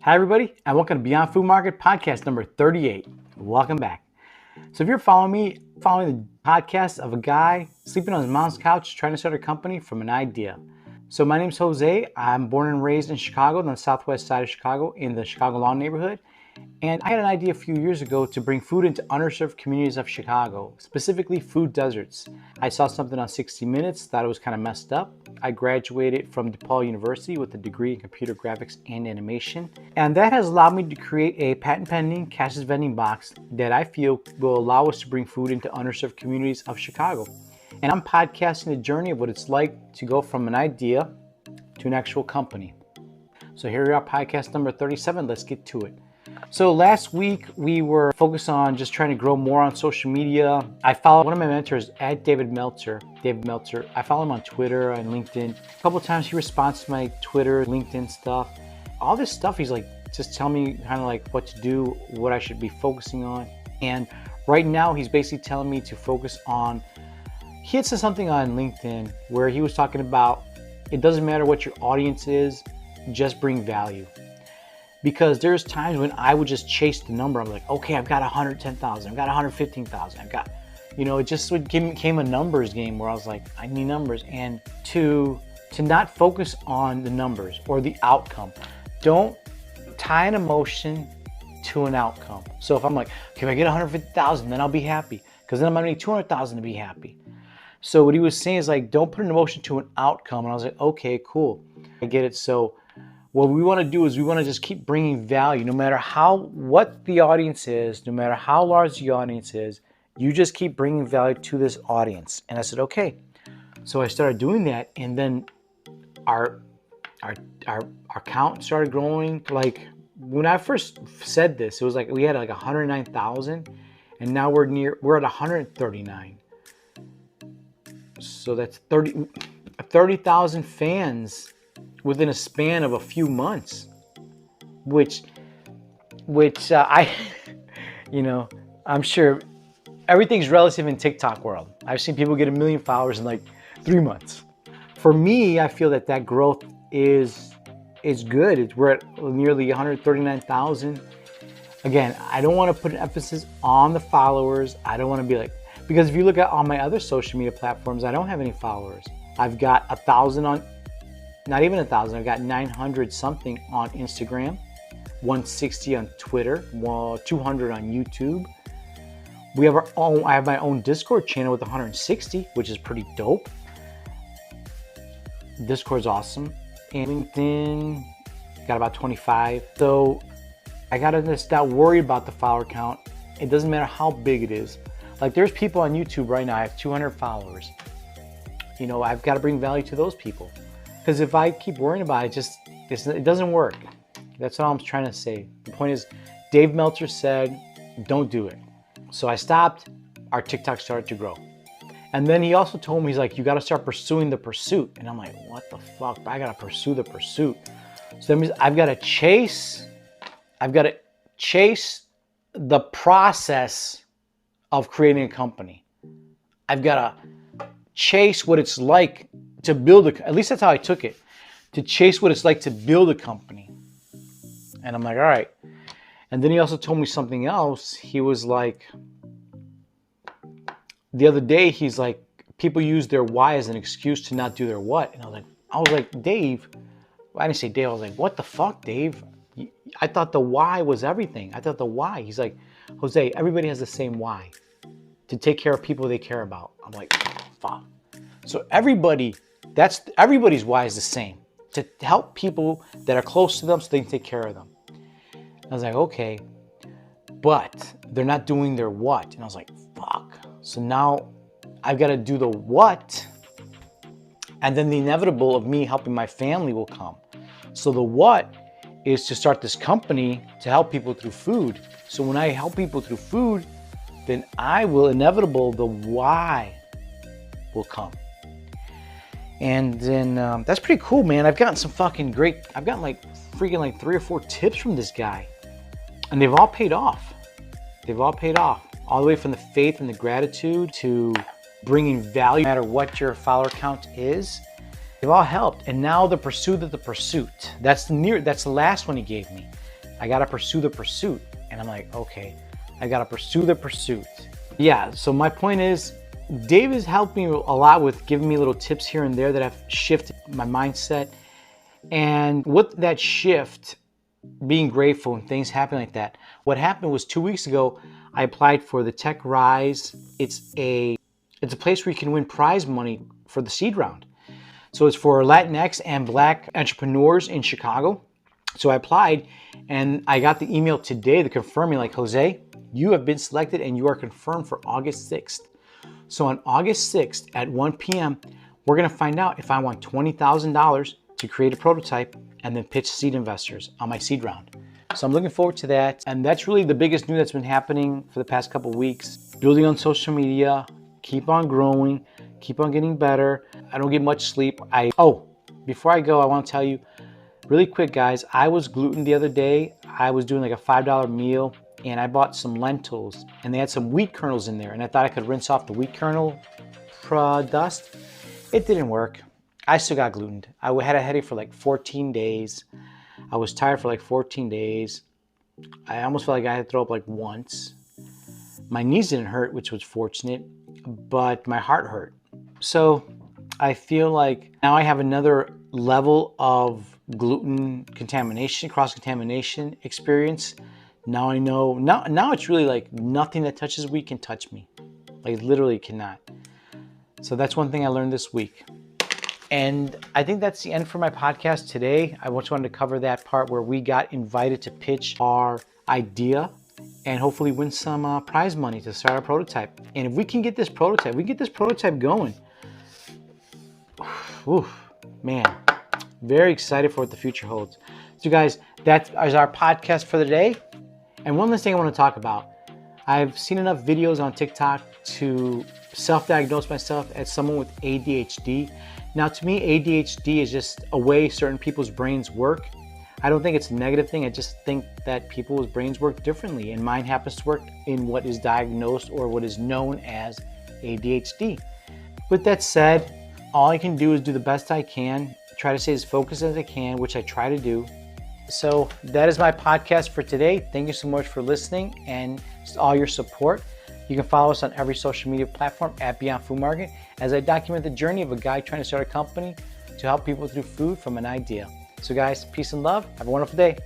Hi, everybody, and welcome to Beyond Food Market Podcast number 38. Welcome back. So if you're following the podcast of a guy sleeping on his mom's couch trying to start a company from an idea. So my name's Jose. I'm born and raised in Chicago, on the southwest side of Chicago, in the Chicago Lawn neighborhood. And I had an idea a few years ago to bring food into underserved communities of Chicago, specifically food deserts. I saw something on 60 Minutes, thought it was kind of messed up. I graduated from DePaul University with a degree in computer graphics and animation. And that has allowed me to create a patent pending cashless vending box that I feel will allow us to bring food into underserved communities of Chicago. And I'm podcasting the journey of what it's like to go from an idea to an actual company. So here we are, podcast number 37. Let's get to it. So last week we were focused on just trying to grow more on social media. I follow one of my mentors at David Meltzer. I follow him on Twitter and LinkedIn. A couple of times he responds to my Twitter, LinkedIn stuff. All this stuff, he's like, just tell me kind of like what to do, what I should be focusing on. And right now he's basically telling me to focus on, he had said something on LinkedIn where he was talking about, it doesn't matter what your audience is, just bring value. Because there's times when I would just chase the number. I'm like, okay, I've got 110,000, I've got 115,000, I've got, it just became a numbers game where I was like, I need numbers. And to not focus on the numbers or the outcome. Don't tie an emotion to an outcome. So if I'm like, okay, if I get 150,000, then I'll be happy. Because then I'm gonna need 200,000 to be happy. So what he was saying is like, don't put an emotion to an outcome. And I was like, okay, cool, I get it. So what we want to do is we want to just keep bringing value, no matter what the audience is, no matter how large the audience is, you just keep bringing value to this audience. And I said, okay. So I started doing that, and then our count started growing. Like when I first said this, it was like we had like 109,000, and now we're at 139. So that's 30,000 fans within a span of a few months, which I, I'm sure everything's relative in TikTok world. I've seen people get 1 million followers in like 3 months. For me, I feel that growth is good. We're at nearly 139,000. Again, I don't want to put an emphasis on the followers. I don't want to be like, because if you look at all my other social media platforms, I don't have any followers. I've got 1,000 on, not even 1,000, I've got 900 something on Instagram, 160 on Twitter, 200 on YouTube. I have my own Discord channel with 160, which is pretty dope. Discord's awesome. And LinkedIn, got about 25. So I gotta just not worry about the follower count. It doesn't matter how big it is. Like there's people on YouTube right now, I have 200 followers. I've got to bring value to those people. Because if I keep worrying about it, it doesn't work. That's all I'm trying to say. The point is, Dave Meltzer said, don't do it. So I stopped, our TikTok started to grow. And then he also told me, he's like, you got to start pursuing the pursuit. And I'm like, what the fuck? I got to pursue the pursuit. So that means I've got to chase the process of creating a company. I've got to chase what it's like to build at least that's how I took it, to chase what it's like to build a company. And I'm like, all right. And then he also told me something else. He was like, the other day, he's like, people use their why as an excuse to not do their what. And I was like, Dave, I didn't say Dave. I was like, what the fuck, Dave? I thought the why was everything. I thought the why. He's like, Jose, everybody has the same why, to take care of people they care about. I'm like, fuck. So everybody's why is the same, to help people that are close to them so they can take care of them. I was like, okay, but they're not doing their what. And I was like, fuck. So now I've got to do the what, and then the inevitable of me helping my family will come. So the what is to start this company to help people through food. So when I help people through food, then the why will come. And then that's pretty cool, man. I've gotten like 3 or 4 tips from this guy, and they've all paid off. All the way from the faith and the gratitude to bringing value, no matter what your follower count is. They've all helped. And now the pursuit of the pursuit. That's the last one he gave me. I got to pursue the pursuit. And I'm like, okay, I got to pursue the pursuit. Yeah, so my point is, Dave has helped me a lot with giving me little tips here and there that have shifted my mindset. And with that shift, being grateful and things happen like that. What happened was 2 weeks ago, I applied for the Tech Rise. It's a place where you can win prize money for the seed round. So it's for Latinx and Black entrepreneurs in Chicago. So I applied and I got the email today to confirm me, like, Jose, you have been selected and you are confirmed for August 6th. So on August 6th at 1 p.m., we're gonna find out if I want $20,000 to create a prototype and then pitch seed investors on my seed round. So I'm looking forward to that. And that's really the biggest news that's been happening for the past couple of weeks. Building on social media, keep on growing, keep on getting better. I don't get much sleep. Before I go, I want to tell you really quick, guys, I was gluten the other day. I was doing like a $5 meal and I bought some lentils and they had some wheat kernels in there and I thought I could rinse off the wheat kernel dust. It didn't work. I still got glutened. I had a headache for like 14 days. I was tired for like 14 days. I almost felt like I had to throw up like once. My knees didn't hurt, which was fortunate, but my heart hurt. So I feel like now I have another level of gluten contamination, cross-contamination experience. Now I know, now it's really like nothing that touches wheat can touch me. Like literally cannot. So that's one thing I learned this week. And I think that's the end for my podcast today. I just wanted to cover that part where we got invited to pitch our idea and hopefully win some prize money to start our prototype. And if we can get this prototype going, man, very excited for what the future holds. So guys, that is our podcast for the day. And one last thing I want to talk about. I've seen enough videos on TikTok to self-diagnose myself as someone with ADHD. Now, to me, ADHD is just a way certain people's brains work. I don't think it's a negative thing. I just think that people's brains work differently, and mine happens to work in what is diagnosed or what is known as ADHD. With that said, all I can do is do the best I can, try to stay as focused as I can, which I try to do. So that is my podcast for today. Thank you so much for listening and all your support. You can follow us on every social media platform at Beyond Food Market as I document the journey of a guy trying to start a company to help people through food from an idea. So guys, peace and love. Have a wonderful day.